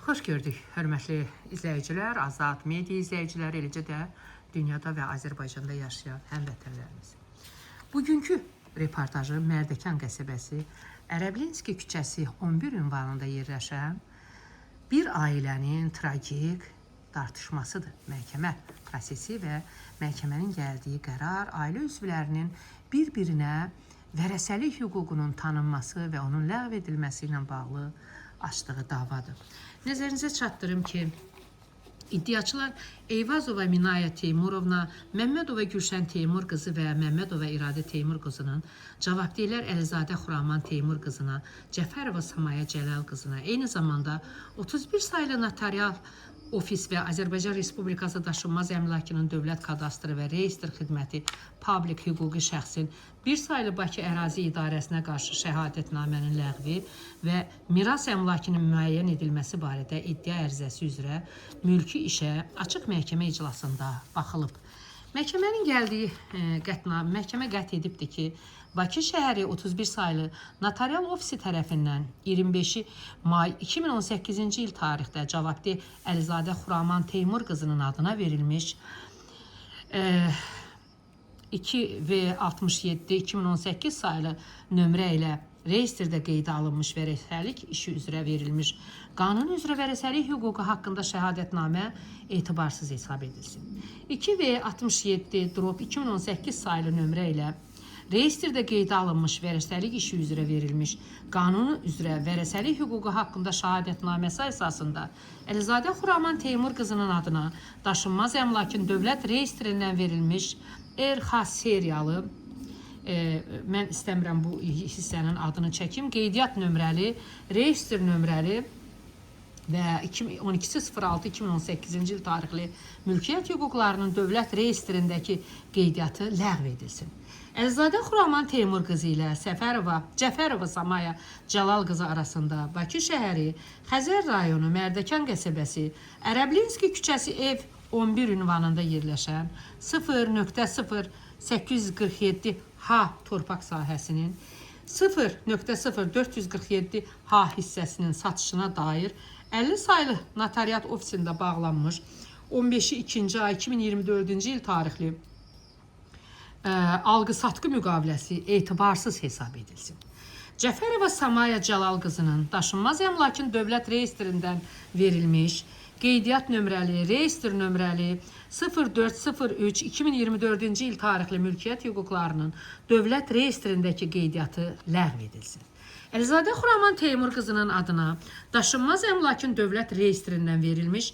Xoş gördük, hörmətli izləyicilər, Azad media izləyiciləri, eləcə də dünyada və Azərbaycanda yaşayan həmvətənlərimiz. Bugünkü reportajı Mərdəkan qəsəbəsi, Ərəblinski küçəsi 11 ünvanında yerləşən bir ailənin tragik tartışmasıdır. Məhkəmə prosesi və məhkəmənin gəldiyi qərar ailə üzvlərinin bir-birinə vərəsəlik hüququnun tanınması və onun ləğv edilməsi ilə bağlı açdığı davadır. Nəzərinizə çatdırım ki, iddiaçılar Eyvazova Minaya Teymurovna, Məmmədova Gülşən Teymur qızı və Məmmədova İradə Teymur qızının, cavabdehlər Əlizadə Xuraman Teymur qızına, Cəfərova Samaya Cəlal qızına, eyni zamanda 31 saylı notarial ofis və Azərbaycan Respublikası Daşınmaz Əmlakının Dövlət Kadastrı və Reyestr Xidməti publik hüquqi şəxsin bir saylı Bakı Ərazi İdarəsinə qarşı şəhadətnamənin ləğvi və miras əmlakının müəyyən edilməsi barədə iddia ərizəsi üzrə mülki işə açıq məhkəmə iclasında baxılıb. Məhkəmənin gəldiyi məhkəmə qət edibdir ki, Bakı şəhəri 31 saylı notarial ofisi tərəfindən 25 may 2018-ci il tarixdə cavabdeh Əlizadə Xuraman Teymur qızının adına verilmiş 2V67-2018 saylı nömrə ilə reyestrdə qeydə alınmış vərəsəlik işi üzrə verilmiş qanun üzrə vərəsəlik hüququ haqqında şəhadətnamə etibarsız hesab edilsin. 2V67-2018 saylı nömrə ilə reyestrdə qeydə alınmış vərəsəlik işi üzrə verilmiş qanun üzrə vərəsəlik hüququ haqqında şəhadətnaməsi əsasında Əlizadə Xuraman Teymur qızının adına daşınmaz əmlakın dövlət reyestrindən verilmiş Erxas seriyalı, mən istəmirəm bu hissənin adını çəkim, qeydiyyat nömrəli, reyestr nömrəli və 12.06.2018-ci il tarixli mülkiyyət hüquqlarının dövlət reyestrindəki qeydiyyatı ləğv edilsin. Əlizadə Xuraman Teymur qızı ilə Cəfərova Samaya Cəlal qızı arasında Bakı şəhəri, Xəzər rayonu, Mərdəkan qəsəbəsi, Ərəblinski küçəsi ev 11 ünvanında yerləşən 0.0847H torpaq sahəsinin 0.0447H hissəsinin satışına dair 50 saylı notariat ofisində bağlanmış 15-2 ay 2024-cü il tarixli alqı-satqı müqaviləsi etibarsız hesab edilsin. Cəfərova Samaya Cəlal qızının daşınmaz əmlakın dövlət reyestrindən verilmiş qeydiyyat nömrəli, reyestr nömrəli 04.03.2024-cü il tarixli mülkiyyət hüquqlarının dövlət reyestrindəki qeydiyyatı ləğv edilsin. Əlizadə Xuraman Teymur qızının adına daşınmaz əmlakın dövlət reyestrindən verilmiş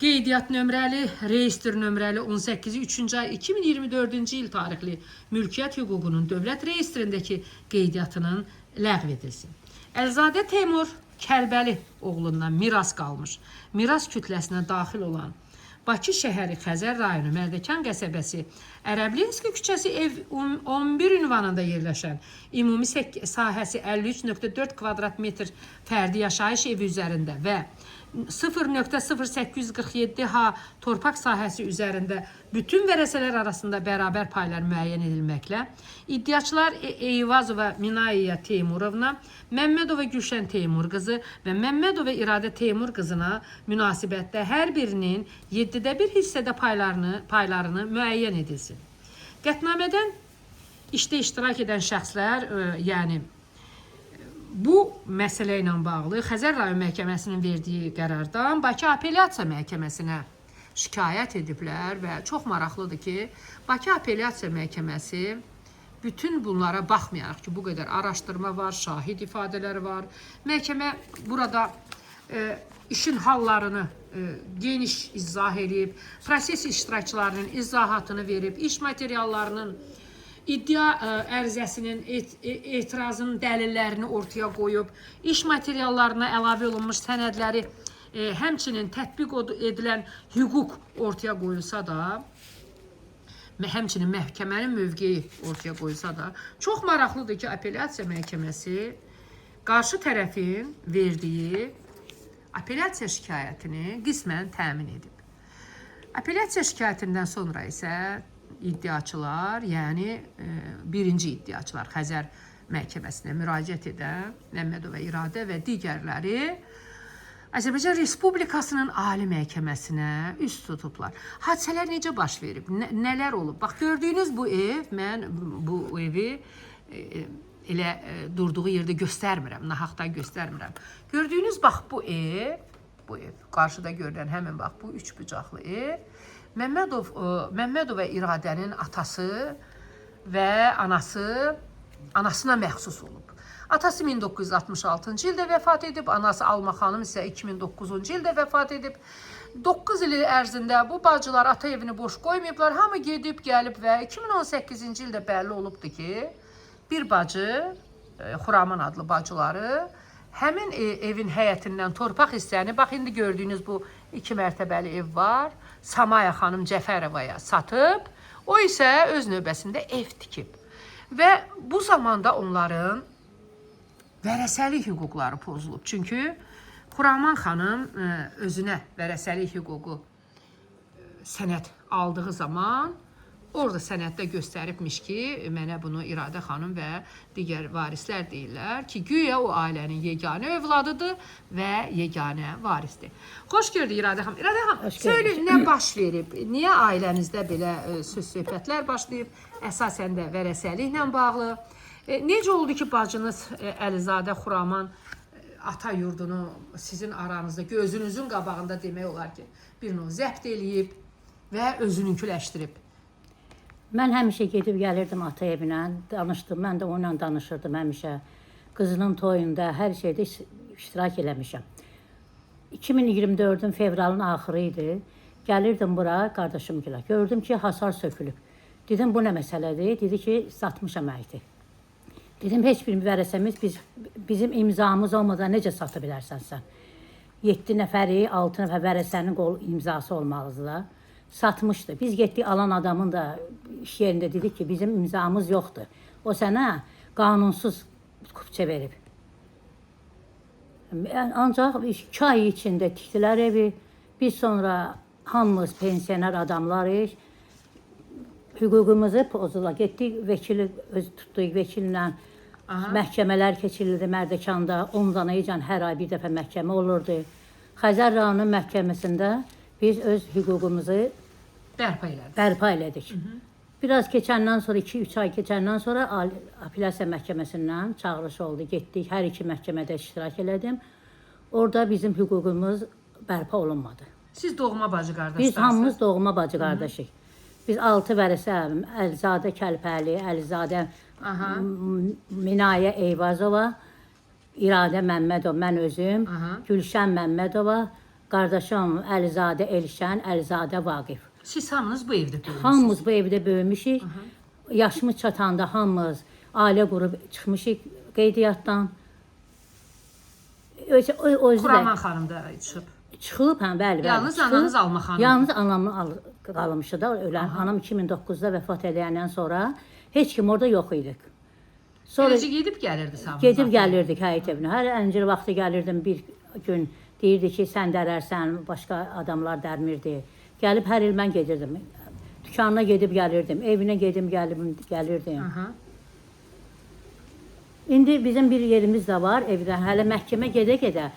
qeydiyyat nömrəli, reyestr nömrəli 18-3 ay 2024-cü il tarixli mülkiyyət hüququnun dövlət reyestrindəki qeydiyyatının ləğv edilsin. Əlizadə Teymur Kəlbəli oğlundan miras qalmış, miras kütləsinə daxil olan Bakı şəhəri, Xəzər rayonu, Mərdəkan qəsəbəsi, Ərəblinski küçəsi ev 11 ünvanında yerləşən ümumi sahəsi 53.4 kvadrat metr fərdi yaşayış evi üzərində və 0.0847H torpaq sahəsi üzərində bütün vərəsələr arasında bərabər paylar müəyyən edilməklə iddiaçılar Eyvazova Minaya Teymurovna, Məmmədova Gülşən Teymur qızı və Məmmədova İradə Teymur qızına münasibətdə hər birinin 7də 1 hissədə paylarını müəyyən edilsin. Qətnamədən işdə iştirak edən şəxslər, yəni bu məsələ ilə bağlı Xəzər rayon məhkəməsinin verdiyi qərardan Bakı Apellyasiya məhkəməsinə şikayət ediblər və çox maraqlıdır ki, Bakı Apellyasiya məhkəməsi bütün bunlara baxmayaraq ki, bu qədər araşdırma var, şahid ifadələri var. Məhkəmə burada işin hallarını geniş izah edib, proses iştirakçılarının izahatını verib, iş materiallarının iddia ərizəsinin etirazının dəlillərini ortaya qoyub, iş materiallarına əlavə olunmuş sənədləri, həmçinin tətbiq edilən hüquq ortaya qoyulsa da, həmçinin məhkəmənin mövqeyi ortaya qoyulsa da, çox maraqlıdır ki, apellyasiya məhkəməsi qarşı tərəfin verdiyi apellyasiya şikayətini qismən təmin edib. Apellyasiya şikayətindən sonra isə iddiaçılar, yəni birinci iddiaçılar Xəzər məhkəməsinə müraciət edən Məmmədova İradə və digərləri Azərbaycan Respublikasının Ali Məhkəməsinə üst tutublar. Hadisələr necə baş verib? Nələr olub? Bax, gördüyünüz bu ev, mən bu evi elə durduğu yerdə göstərmirəm, nahaqdan göstərmirəm. Gördüyünüz bax bu ev, qarşıda görülən həmin bax bu üç bucaqlı ev, Məmmədov və İradənin atası və anasına məxsus olub. Atası 1966-cı ildə vəfat edib, anası Alma xanım isə 2009-cu ildə vəfat edib. 9 il ərzində bu bacılar ata evini boş qoymayıblar, hamı gedib, gəlib və 2018-ci ildə bəlli olubdur ki, bir bacı, Xuraman adlı bacıları, həmin evin həyətindən torpaq hissəni, bax, indi gördüyünüz bu 2 mərtəbəli ev var, Samaya xanım Cəfərovaya satıb, o isə öz növbəsində ev tikib. Və bu zamanda onların vərəsəlik hüquqları pozulub. Çünki Xuraman xanım özünə vərəsəlik hüququ sənəd aldığı zaman orada sənəddə göstəribmiş ki, mənə bunu İradə xanım və digər varislər deyirlər ki, güya o ailənin yeganə övladıdır və yeganə varisdir. Xoş gördük İradə xanım. İradə xanım, söyləyin, nə baş verib? Niyə ailənizdə belə söz-söhbətlər başlayıb? Əsasən də vərəsəliklə bağlı. Necə oldu ki, bacınız Əlizadə Xuraman ata yurdunu sizin aranızda, gözünüzün qabağında demək olar ki, bir növ zəbt eləyib və özününkiləşdirib? Mən həmişə gedib gəlirdim ata evinə, danışdım, mən də onunla danışırdım həmişə. Qızının toyunda, hər şeydə iştirak eləmişəm. 2024-ün fevralın axırı idi, gəlirdim bura qardaşımgilə. Gördüm ki, hasar sökülüb. Dedim, bu nə məsələdir? Dedi ki, satmışam əydi. Dedim, heç bir vərəsəmiz, bizim imzamız olmadan necə sata bilərsən sən? 7 nəfəri, 6 nəfər vərəsənin imzası olmalıdır da. Satmışdı. Biz getdik, alan adamın da iş yerində dedik ki, bizim imzamız yoxdur. O sənə qanunsuz kupçə verib. Ancaq 2 ay içində tikdilər evi. Biz sonra hamımız pensioner adamlarıq. Hüququmuzu pozdular. Getdik, vəkili tutduq, vəkillə məhkəmələr keçirildi Mərdəkanda. 10 danayican hər ay bir dəfə məhkəmə olurdu. Xəzər rayonunun məhkəməsində biz öz hüququmuzu bərpa elədik. Biraz keçəndən sonra, 2-3 ay keçəndən sonra apellyasiya məhkəməsindən çağırış oldu. Getdik, hər iki məhkəmədə iştirak elədim. Orada bizim hüququmuz bərpa olunmadı. Siz doğma bacı qardaşlarsınız? Biz hamımız doğma bacı qardaşıq. Biz 6 vərəsə, Əlizadə Kəlpəli, Əlizadə Minayə Eyvazova, İradə Məmmədov, mən özüm, Gülşən Məmmədova, qardaşım Əlizadə Elşən, Əlizadə Vaqif. Siz hamınız bu evdə böyümüşsünüz? Hamımız bu evdə böyümüşük. Yaşımız çatanda hamımız ailə qurub çıxmışıq qeydiyyatdan. Xuraman xanım da çıxıb? Çıxıb, bəli. Yalnız ananız Alma xanım? Yalnız anamın qalmışı da, ölən anam 2009-da vəfat edəndən sonra heç kim orada yox idik. Beləcə gedib gəlirdi samınıza? Gedib gəlirdik həyət evinə. Hər əncir vaxtı gəlirdim bir gün, deyirdi ki, sən dərərsən, başqa adamlar dərmirdi. Gəlib hər il mən gedirdim. Dükanına gedib gəlirdim, evinə gedib gəlirdim. İndi bizim bir yerimiz də var evdə, hələ məhkəmə gedə-gedə.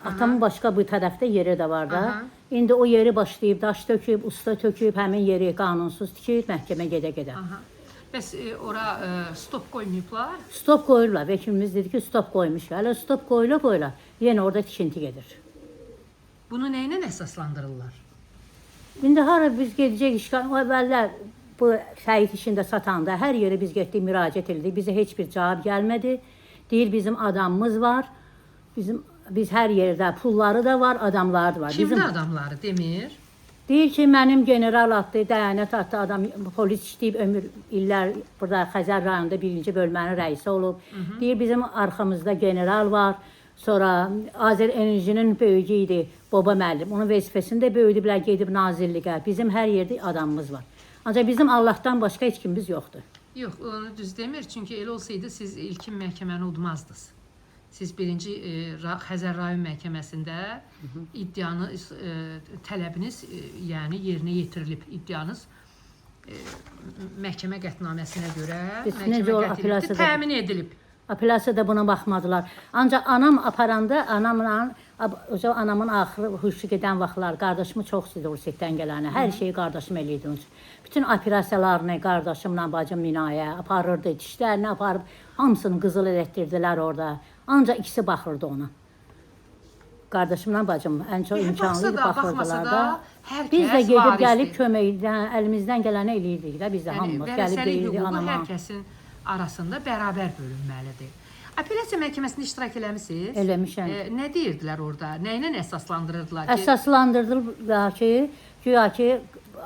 Atamın başqa bu tərəfdə yeri də var da. İndi o yeri başlayıb, daş töküb, usta töküb, həmin yeri qanunsuz tikib, məhkəmə gedə-gedə. Bəs ora stop qoymayıblar? Stop qoyurlar. Vəkilimiz dedi ki, stop qoymuş. Hələ stop qoyula, yenə orada tikinti gedir. Bunu nə ilə əsaslandırırlar? İndi hara biz gedəcək işgal, əvvəllər bu şəhid işində satanda hər yeri biz getdik, müraciət edildik. Bizə heç bir cavab gəlmədi. Deyir, bizim adamımız var. Biz hər yerdə pulları da var, adamları da var. Kimdə adamları demir? Deyir ki, mənim general adlı, dəyanət adlı adam, polis işləyib ömür illər burada Xəzər rayonunda 1-ci bölmənin rəisi olub. Deyir, bizim arxamızda general var. Sonra Azər Enerjinin böyüyü idi, Baba müəllim. Onun vəzifəsində böyüdüblər, gedib nazirliyə. Bizim hər yerdə adamımız var. Ancaq bizim Allahdan başqa heç kimimiz yoxdur. Yox, onu düz demir. Çünki elə olsaydı siz ilkin məhkəməni udmazdınız. Siz 1-ci Xəzər rayon məhkəməsində iddianız, tələbiniz yəni yerinə yetirilib. İddianız məhkəmə qətnaməsinə görə təmin edilib. Apellasiyada buna baxmadılar. Ancaq anam aparanda, anamın axırı huşu gedən vaxtlar qardaşımı çox istəyirdi Rusiyadan gələni. Hər şeyi qardaşım eləyirdi onun üçün. Bütün operasiyalarını qardaşımla bacım Minaya aparırdı, dişlərini aparıb hamısını qızıl elətdirdilər orada. Ancaq ikisi baxırdı ona. Qardaşımla bacım ən çox imkanlı baxırdılar da. Biz də gedib gəlib köməkdən, əlimizdən gələni eləyirdik də biz də hamımız. Gəlib deyirdik anama. Hər kəsin arasında bərabər bölünməlidir. Apellyasiya məhkəməsində iştirak eləmisiniz? Eləmişəm. Nə deyirdilər orada? Nə ilə əsaslandırırdılar ki? Əsaslandırdılar ki, güya ki,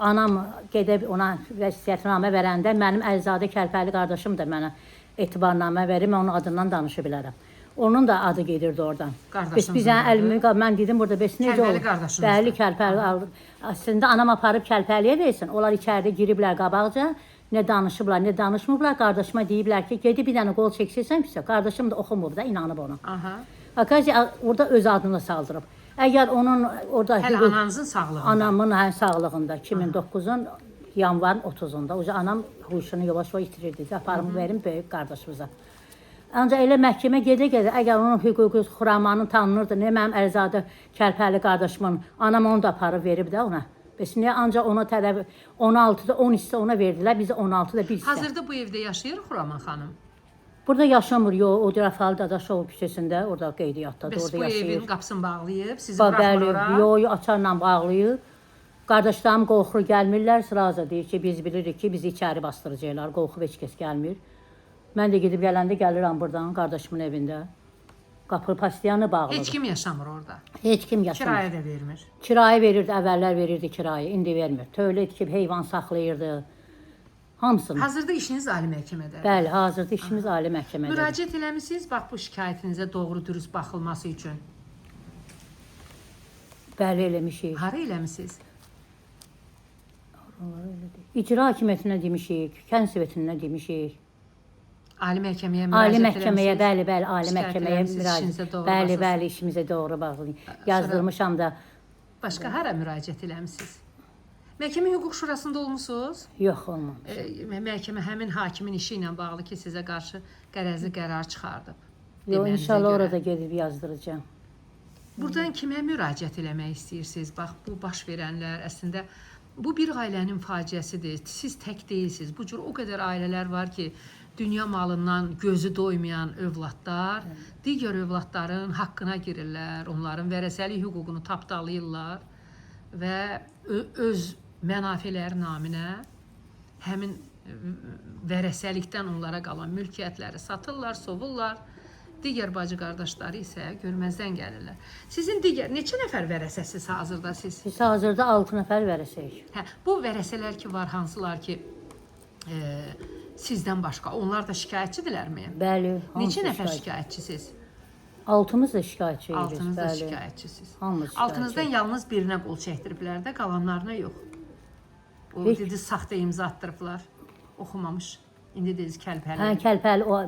anam gedib ona vəsiyyətnamə verəndə mənim Əlizadə Kəlpəli qardaşım da mənə etibarnamə verir, mən onun adından danışa bilərəm. Onun da adı gedirdi oradan. Mən dedim burada bəs necə olur? Kəlpəli qardaşınız. Bəli, Kəlpəli. Əslində anam aparıb Kəlpəliyə versin. Onlar içəridə giriblər qabaqca. Nə danışıblar, nə danışmıblar. Qardaşıma deyiblər ki, gedib bir dənə qol çəksilsən pis. Qardaşım da oxumub da, inanıb ona. Akaziya orada öz adını saldırıb. Əgər onun orada... Hələ ananızın sağlığında? Anamın sağlığında, 2009-un yanvarın 30-unda. Anam huşunu yavaş-yavaş itirirdi. Aparımı verim böyük qardaşımıza. Ancaq elə məhkəmə gedə-gedə, əgər onun hüququ xuramanı tanınırdı, nə mənim Əlizadə Kəlpəli qardaşımın, anam onu da aparıb verib də ona. Bəs niyə ancaq ona tərəf 16-da 10 hissə ona verdilər, bizə 16-da 1 hissə. Hazırda bu evdə yaşayır Xuraman xanım? Burada yaşamır, o Dirafalı Dadaşov küçəsində, orada qeydiyyatdadır, orada yaşayır. Bəs bu evin qapısını bağlayıb, sizi buraxmır ora? Yox, açarla bağlayıb. Qardaşlarım qorxur, gəlmirlər, sıraza deyir ki, biz bilirik ki, bizi içəri bastıracaqlar, qorxub heç kəs gəlmir. Mən də gedib gələndə gəlirəm buradan, qardaşımın evində. Qapı pastiyanı bağlıdır. Heç kim yaşamır orada? Heç kim yaşamır. Kirayə də vermir? Kirayə verirdi, əvvəllər verirdi kirayə, indi vermir. Tövlə tikib heyvan saxlayırdı, hamısını. Hazırda işiniz ali məhkəmədədir? Bəli, hazırda işimiz ali məhkəmədədir. Müraciət eləmişsiniz, bax bu şikayətinizə doğru dürüst baxılması üçün? Bəli, eləmişik. Hara eləmişsiniz? İcra hakimiyyətinə demişik, kənd sovetinə demişik. Ali məhkəməyə müraciət eləmişsiniz? Bəli, ali məhkəməyə müraciət. Bəli, işimizə doğru bağlıyıq. Yazdırmışam da. Başqa hara müraciət eləmişsiniz? Məhkəmə hüquq şurasında olmusunuz? Yox, olmamış. Məhkəmə həmin hakimin işi ilə bağlı ki, sizə qarşı qərəzli qərar çıxardıb. Yox, inşallah orada gedib yazdıracağım. Buradan kimə müraciət eləmək istəyirsiniz? Bax, bu baş verənlər əslində bu bir ailənin faciəsidir. Siz tək deyilsiniz. Bu cür o qədər ailələr var ki, dünya malından gözü doymayan övladlar digər övladların haqqına girirlər, onların vərəsəlik hüququnu tapdalayırlar və öz mənafeləri naminə həmin vərəsəlikdən onlara qalan mülkiyyətləri satırlar, sovurlar. Digər bacı qardaşları isə görməzdən gəlirlər. Sizin digər neçə nəfər vərəsəsiz hazırda siz? Biz hazırda 6 nəfər vərəsəyik. Bu vərəsələr ki var, hansılar ki sizdən başqa, onlar da şikayətçidirlərmi? Bəli. Neçə nəfər şikayətçisiz? 6-mız da şikayətçiyiz. 6-nız da şikayətçisiz. Hamımız şikayətçi. Altınızdan yalnız birinə qol çəkdiriblər də, qalanlarına yox. O dedi, saxta imza attırıblar, oxumamış. İndi dediniz Kəlpəli. Hə, Kəlpəli o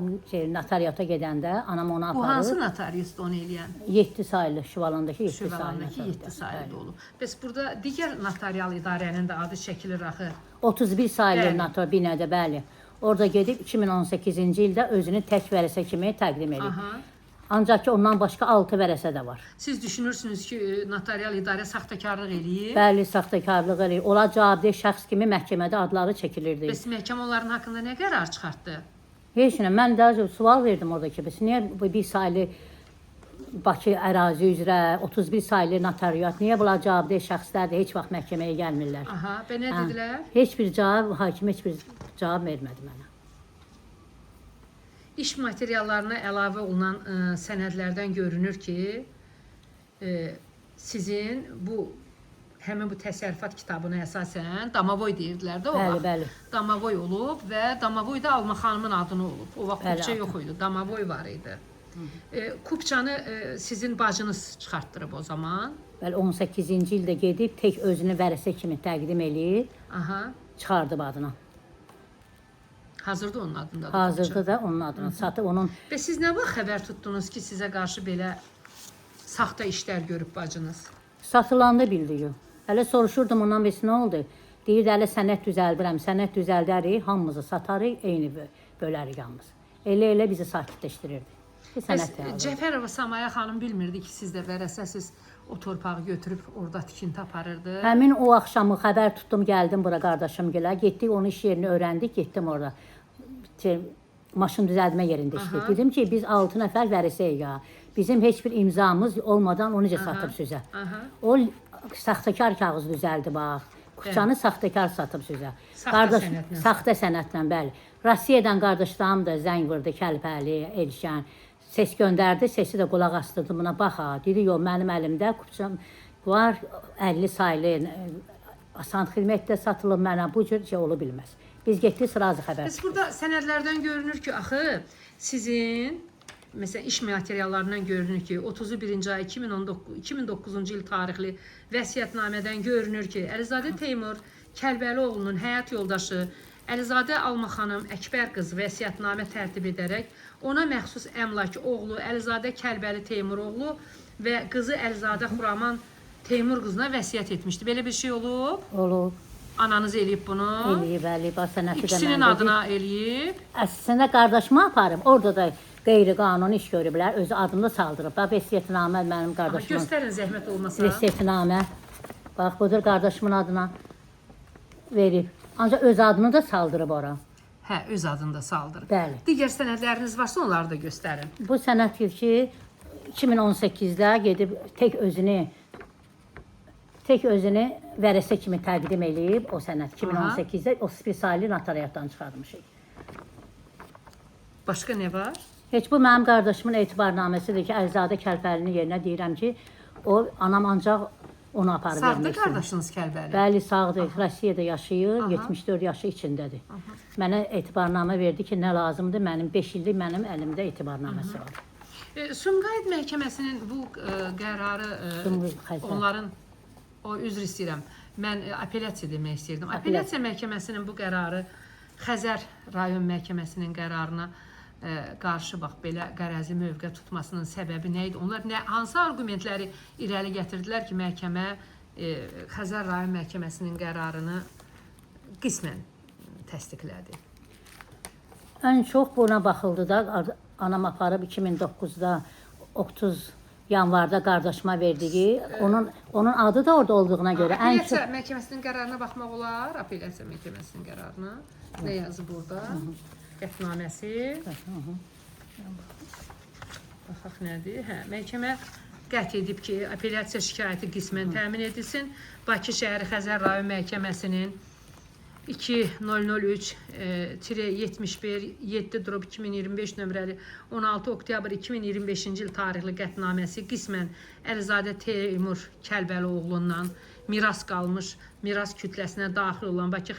notariata gedəndə anam onu aparır. Bu hansı notariusdur onu eləyən? 7 saylı, Şüvalandakı 7 saylı. Şüvalandakı 7 saylı olub. Bəs burada digər notarial idarənin də adı çəkilir axı. 31 saylı notar binədə, bəli. Orada gedib 2018-ci ildə özünü tək vərəsə kimi təqdim edib. Ancaq ki, ondan başqa 6 vərəsə də var. Siz düşünürsünüz ki, notarial idarə saxtakarlıq eləyir? Bəli, saxtakarlıq eləyir. Onlar cavabdeh şəxs kimi məhkəmədə adları çəkilirdi. Bəs məhkəmə onların haqqında nə qərar çıxartdı? Heç nə, mən də sual verdim oradakı. Bəs niyə bu bir saylı Bakı ərazi üzrə 31 saylı notariat, niyə bunlar cavabdeh şəxslərdir, heç vaxt məhkəməyə gəlmirlər? Aha, və nə dedilər? Heç bir cavab, hakim heç bir cavab vermədi mənə. İş materiallarına əlavə olunan sənədlərdən görünür ki, sizin həmin bu təsərrüfat kitabına əsasən Damavoy deyirdilər də o vaxt. Bəli. Damavoy olub və Damavoy da Alma xanımın adını olub. O vaxt Kupça yox idi, Damavoy var idi. Kupçanı sizin bacınız çıxartdırıb o zaman. Bəli, 18-ci ildə gedib tək özünü vərəsə kimi təqdim eləyir, çıxardıb adına. Hazırda onun adındadır. Hazırda da onun adını satıb, onun... Və siz nə vaxt xəbər tutdunuz ki, sizə qarşı belə saxta işlər görüb bacınız? Satılanda bildik. Hələ soruşurdum ondan bəs nə oldu? Deyirdi, hələ sənət düzəldirəm, sənət düzəldərik, hamımızı satarıq, eyni bölərik hamımız. Elə bizi sakitləşdirirdi. Bir Bəs sənət yazırdı. Cəfərova Samaya xanım bilmirdi ki, siz də vərəsəsiz o torpağı götürüb orada tikinti aparırdı. Həmin o axşamı xəbər tutdum, gəldim bura qardaşım gilə. Getdik, onun iş yerini öyrəndik, getdim orada. Maşın düzəldmə yerində işləyir. Dedim ki, biz 6 nəfər vərəsəyik ya. Bizim heç bir imzamız olmadan onu necə satıb sizə. O saxtakar kağız düzəldi bax. Kuçanı saxtakar satıb sizə. Saxta sənətlə, bəli. Rusiyadan qardaşlarım da zəng vurdu, Kəlbəli, Elşən. Ses göndərdi, sesi də qulaq asdırdı buna, bax ha. Dedi, yox, mənim əlimdə kuçam var, 50 saylı, asan xidmətdə satılıb mənə, bu cür şey ola bilməz. Biz getdik, razı xəbər. Bəs burada sənədlərdən görünür ki, axı sizin, məsələn, iş materiallarından görünür ki, 31-ci ay 2009-cu il tarixli vəsiyyətnamədən görünür ki, Əlizadə Teymur Kəlbəlioğlunun həyat yoldaşı Əlizadə Alma xanım Əkbər qızı vəsiyyətnamə tərtib edərək ona məxsus əmlak oğlu Əlizadə Kəlbəli Teymur oğlu və qızı Əlizadə Xuraman Teymur qızına vəsiyyət etmişdi. Belə bir şey olub? Olub. Ananız eləyib bunu? Eləyib, eləyib. İkisinin adına eləyib. Əslində qardaşıma aparım. Orada da qeyri-qanuni iş görüblər. Özü adını saldırıb. Bax, vəsiyyətnamə mənim qardaşımın. Göstərin zəhmət olmasa. Vəsiyyətnamə. Bax, budur qardaşımın adına verib. Ancaq öz adını da saldırıb ora. Hə, öz adını da saldırıb. Bəli. Digər sənədləriniz varsa onları da göstərin. Bu sənəddir ki, 2018-də gedib tək özünü vərəsə kimi təqdim eləyib o sənəd. 2018-də o spesiali notariatdan çıxarmışıq. Başqa nə var? Heç bu mənim qardaşımın etibarnaməsidir ki, Əlizadə Kəlbəlinin yerinə deyirəm ki, o anam ancaq onu aparıb vermək Sağdır istəyir. qardaşınız Kəlbəli? Bəli, sağdır. Rusiyada yaşayır, 74 yaşı içindədir. Mənə etibarnamə verdi ki, nə lazımdır? Mənim 5 illik mənim əlimdə etibarnaməsi var. Sumqayıt məhkəməsinin bu qərarı, onların, üzr istəyirəm, mən apellyasiya demək istəyirdim. Apellyasiya məhkəməsinin bu qərarı Xəzər rayon məhkəməsinin qərarına qarşı bax belə qərəzi mövqe tutmasının səbəbi nə idi? Onlar hansı argumentləri irəli gətirdilər ki, məhkəmə Xəzər rayon məhkəməsinin qərarını qismən təsdiqlədi? Ən çox buna baxıldı da, anam aparıb 2009-da 30 yanvarda qardaşıma verdiyi, onun adı da orada olduğuna görə. Apellyasiya məhkəməsinin qərarına baxmaq olar, apellyasiya məhkəməsinin qərarına. Nə yazıb burada? Qətnaməsi. Baxaq nədir? Hə, məhkəmə qət edib ki, apellyasiya şikayəti qismən təmin edilsin. Bakı şəhəri Xəzər rayon məhkəməsinin 2003-71-7/2025 nömrəli 16 oktyabr 2025-ci il tarixli qətnaməsi qismən Əlizadə Teymur Kəlbəlioğlundan miras qalmış, miras kütləsinə daxil olan Bakı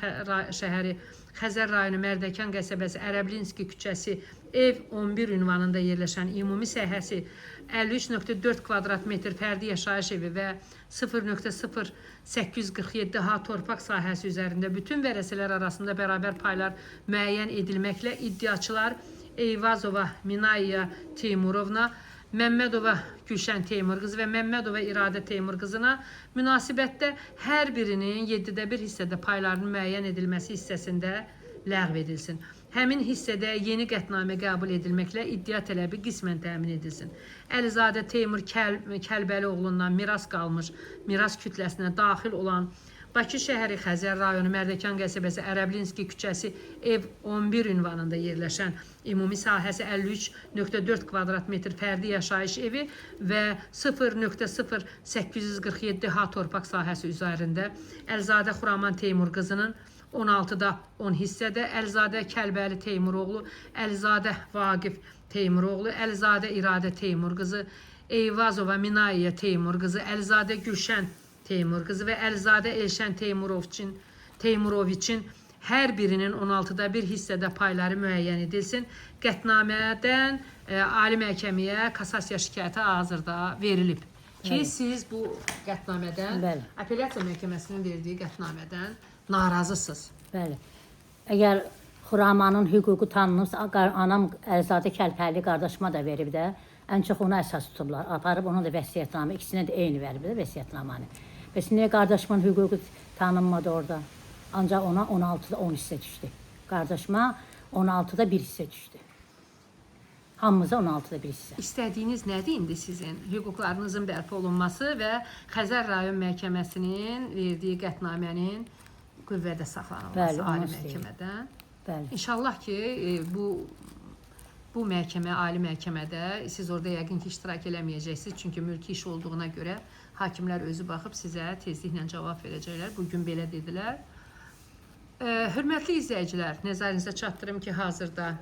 şəhəri Xəzər rayonu Mərdəkan qəsəbəsi Ərəblinski küçəsi ev 11 ünvanında yerləşən ümumi sahəsi 53.4 kvadrat metr fərdi yaşayış evi və 0.0847 ha torpaq sahəsi üzərində bütün vərəsələr arasında bərabər paylar müəyyən edilməklə iddiaçılar Eyvazova Minaiya Teymurovna, Məmmədova Gülşən Teymur qızı və Məmmədova İradə Teymur qızına münasibətdə hər birinin 7/1 hissədə paylarının müəyyən edilməsi hissəsində ləğv edilsin. Həmin hissədə yeni qətnamə qəbul edilməklə iddia tələbi qismən təmin edilsin. Əlizadə Teymur Kəlbəlioğlundan miras qalmış, miras kütləsinə daxil olan Bakı şəhəri Xəzər rayonu Mərdəkan qəsəbəsi Ərəblinski küçəsi ev 11 ünvanında yerləşən ümumi sahəsi 53.4 kvadrat metr fərdi yaşayış evi və 0.0847 ha torpaq sahəsi üzərində Əlizadə Xuraman Teymur qızının 16-da 10 hissədə Əlizadə Kəlbəli Teymuroğlu, Əlizadə Vaqif Teymuroğlu, Əlizadə İradə Teymur qızı, Eyvazova Minaiya Teymur qızı, Əlizadə Gülşən Teymur qızı və Əlizadə Elşən Teymuroviçin hər birinin 16/1 hissədə payları müəyyən edilsin. Qətnamədən Ali Məhkəməyə kassasiya şikayəti hazırda verilib ki, siz bu qətnamədən, apellyasiya məhkəməsinin verdiyi qətnamədən narazısınız. Bəli. Əgər Xuramanın hüququ tanınırsa, anam Əlizadə Kəlbəli qardaşıma da verib də, ən çox ona əsas tutublar. Aparıb onun da vəsiyyətnamə, ikisinə də eyni verib də vəsiyyətnamanı. Bəs niyə qardaşımın hüququ tanınmadı orada? Ancaq ona 16-da 10 hissə düşdü. Qardaşıma 16-da 1 hissə düşdü. Hamımıza 16-da bir hissə. İstədiyiniz nədir indi sizin? Hüquqlarınızın bərpa olunması və Xəzər rayon məhkəməsinin verdiyi qətnamənin qüvvədə saxlanılması Bəli, onu ali istəyir. məhkəmədən. Bəli. İnşallah ki, bu məhkəmə, ali məhkəmədə siz orada yəqin ki, iştirak eləməyəcəksiniz. Çünki mülki iş olduğuna görə hakimlər özü baxıb sizə tezliklə cavab verəcəklər. Bugün belə dedilər. Hörmətli izləyicilər, nəzərinizə çatdırım ki, hazırda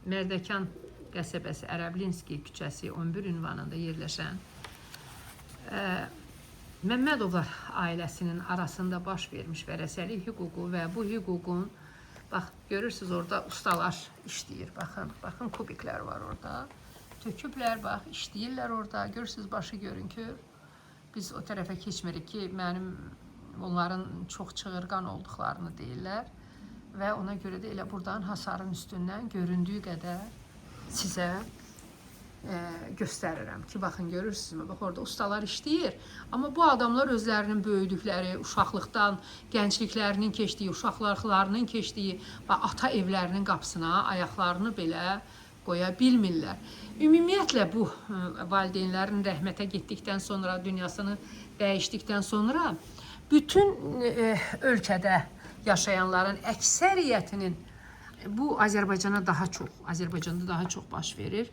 Mərdəkan qəsəbəsi Ərəblinski küçəsi 11 ünvanında yerləşən Məmmədovlar ailəsinin arasında baş vermiş vərəsəlik hüququ və bu hüququn, bax, görürsünüz orada ustalar işləyir, baxın kubiklər var orada, töküblər, bax, işləyirlər orada, görürsünüz başı görünkür. Biz o tərəfə keçmirik ki, onların çox çığırqan olduqlarını deyirlər və ona görə də elə buradan hasarın üstündən göründüyü qədər sizə göstərirəm ki, baxın, görürsünüzmü? Bax, orada ustalar işləyir. Amma bu adamlar özlərinin böyüdükləri, uşaqlıqdan, gəncliklərinin keçdiyi, uşaqlarının keçdiyi ata evlərinin qapısına ayaqlarını belə qoya bilmirlər. Ümumiyyətlə, bu valideynlərin rəhmətə getdikdən sonra, dünyasını dəyişdikdən sonra bütün ölkədə yaşayanların əksəriyyətinin bu Azərbaycanda daha çox baş verir.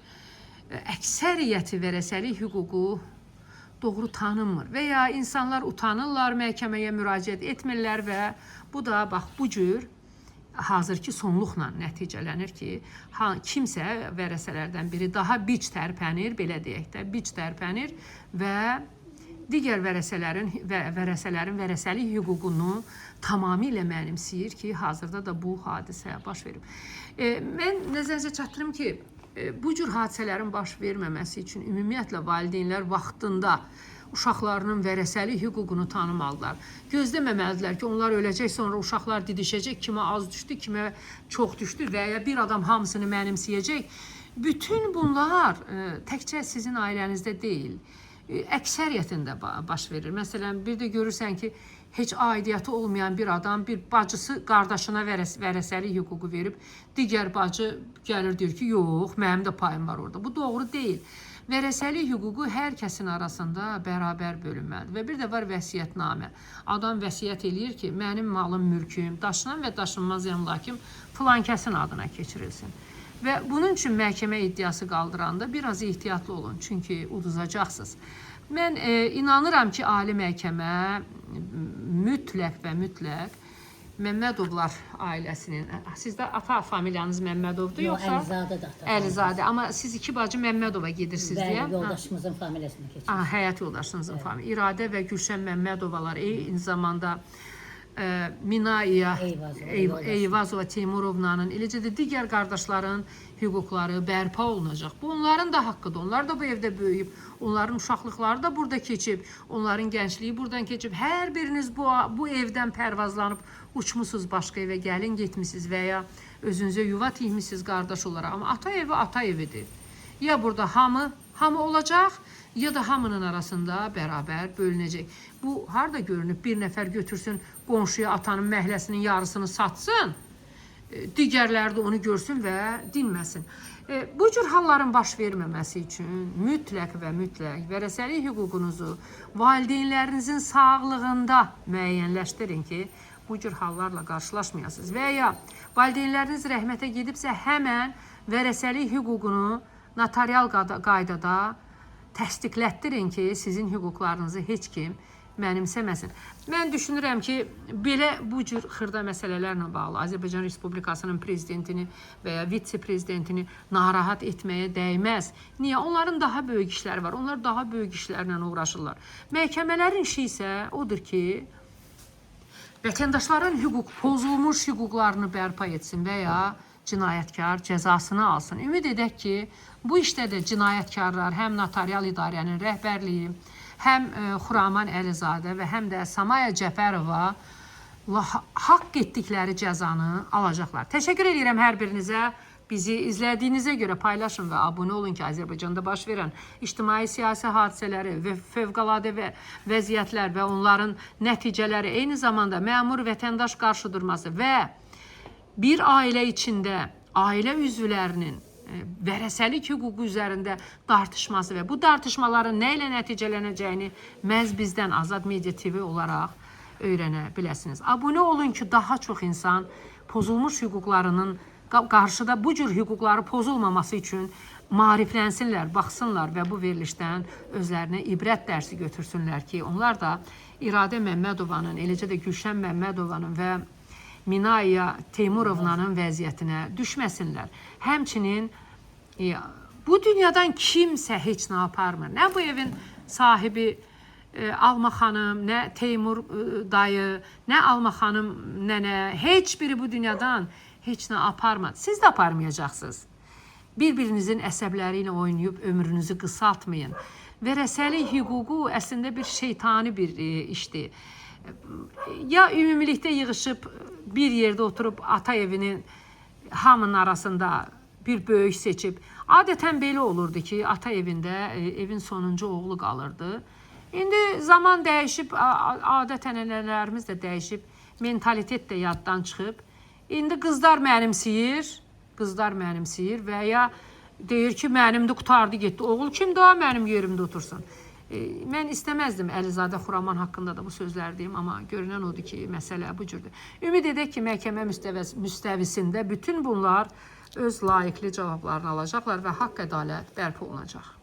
Əksəriyyəti vərəsəlik hüququ doğru tanınmır və ya insanlar utanırlar, məhkəməyə müraciət etmirlər və bu da bax bu cür hazırki sonluqla nəticələnir ki, kimsə vərəsələrdən biri daha bic tərpənir, belə deyək də, bic tərpənir və digər vərəsələrin vərəsəlik hüququnu tamamilə mənimsəyir ki, hazırda da bu hadisə baş verib. Mən nəzərinizə çatdırım ki, bu cür hadisələrin baş verməməsi üçün ümumiyyətlə valideynlər vaxtında uşaqlarının vərəsəlik hüququnu tanımalılar. Gözləməməlidirlər ki, onlar öləcək, sonra uşaqlar didişəcək, kimə az düşdü, kimə çox düşdü və ya bir adam hamısını mənimsəyəcək. Bütün bunlar təkcə sizin ailənizdə deyil, əksəriyyətində baş verir. Məsələn, bir də görürsən ki, heç aidiyyəti olmayan bir adam, bir bacısı qardaşına vərəsəlik hüququ verib, digər bacı gəlir deyir ki, yox, mənim də payım var orada. Bu doğru deyil. Vərəsəlik hüququ hər kəsin arasında bərabər bölünməlidir. Və bir də var vəsiyyətnamə. Adam vəsiyyət eləyir ki, mənim malım, mülküm, daşınan və daşınmaz əmlakım filan kəsin adına keçirilsin. Və bunun üçün məhkəmə iddiası qaldıranda biraz ehtiyatlı olun, çünki uduzacaqsınız. Mən inanıram ki, ali məhkəmə mütləq və mütləq Məmmədovlar ailəsinin, sizdə ata familiyanız Məmmədovdur yoxsa? Əlizadədir. Əlizadə, amma siz iki bacı Məmmədova gedirsiniz deyə? Bəli, yoldaşımızın familiyasına keçir. Həyat yoldaşınızın familiyası. İradə və Gülşən Məmmədovalar eyni zamanda Minaiya Eyvazova Teymurovnanın, eləcə də digər qardaşların hüquqları bərpa olunacaq. Bu, onların da haqqıdır. Onlar da bu evdə böyüyüb. Onların uşaqlıqları da burada keçib. Onların gəncliyi buradan keçib. Hər biriniz bu evdən pərvazlanıb uçmusunuz başqa evə, gəlin getmişsiniz və ya özünüzə yuva tikmişsiniz qardaş olaraq. Amma ata evi ata evidir. Ya burada hamı olacaq, ya da hamının arasında bərabər bölünəcək. Bu, harada görünüb bir nəfər götürsün, qonşuya atanın məhləsinin yarısını satsın, digərləri də onu görsün və dinməsin. Bu cür halların baş verməməsi üçün mütləq və mütləq vərəsəlik hüququnuzu valideynlərinizin sağlığında müəyyənləşdirin ki, bu cür hallarla qarşılaşmayasınız. Və ya valideynləriniz rəhmətə gedibsə, həmən vərəsəlik hüququnu notarial qaydada təsdiqlətdirin ki, sizin hüquqlarınızı heç kim mənimsəməsin. Mən düşünürəm ki, belə bu cür xırda məsələlərlə bağlı Azərbaycan Respublikasının prezidentini və ya vitse-prezidentini narahat etməyə dəyməz. Niyə? Onların daha böyük işləri var. Onlar daha böyük işlərlə uğraşırlar. Məhkəmələrin işi isə odur ki, vətəndaşların pozulmuş hüquqlarını bərpa etsin və ya cinayətkar cəzasını alsın. Ümid edək ki, bu işdə də cinayətkarlar həm notarial idarənin rəhbərliyi, həm Xuraman Əlizadə və həm də Samaya Cəfərova haqq etdikləri cəzanı alacaqlar. Təşəkkür edirəm hər birinizə. Bizi izlədiyinizə görə paylaşın və abunə olun ki, Azərbaycanda baş verən ictimai-siyasi hadisələri və fövqəladə vəziyyətlər və onların nəticələri, eyni zamanda məmur vətəndaş qarşıdurması və bir ailə içində ailə üzvlərinin vərəsəlik hüququ üzərində tartışması və bu tartışmaların nə ilə nəticələnəcəyini məhz bizdən Azad Media TV olaraq öyrənə biləsiniz. Abunə olun ki, daha çox insan pozulmuş hüquqlarının qarşıda bu cür hüquqları pozulmaması üçün maariflənsinlər, baxsınlar və bu verilişdən özlərinə ibrət dərsi götürsünlər ki, onlar da İradə Məmmədovanın, eləcə də Gülşən Məmmədovanın və Minaya Teymurovnanın vəziyyətinə düşməsinlər. Həmçinin bu dünyadan kimsə heç nə aparmır. Nə bu evin sahibi Alma xanım, nə Teymur dayı, nə Alma xanım nənə, heç biri bu dünyadan heç nə aparmadı. Siz də aparmayacaqsınız. Bir-birinizin əsəbləri ilə oynayıb ömrünüzü qısaltmayın. Vərəsəlik hüququ əslində bir şeytani bir işdir. Ya ümumilikdə yığışıb bir yerdə oturub ata evinin hamının arasında bir böyük seçib. Adətən belə olurdu ki, ata evində evin sonuncu oğlu qalırdı. İndi zaman dəyişib, adət-ənənələrimiz də dəyişib, mentalitet də yaddan çıxıb. İndi qızlar mənimsəyir və ya deyir ki, mənimdə qutardı getdi. Oğul kim daha mənim yerimdə otursun? Mən istəməzdim Əlizadə Xuraman haqqında da bu sözlər deyim, amma görünən odur ki, məsələ bu cürdür. Ümid edək ki, məhkəmə müstəvisində bütün bunlar öz layiqli cavablarını alacaqlar və haqq ədalət bərpa olunacaq.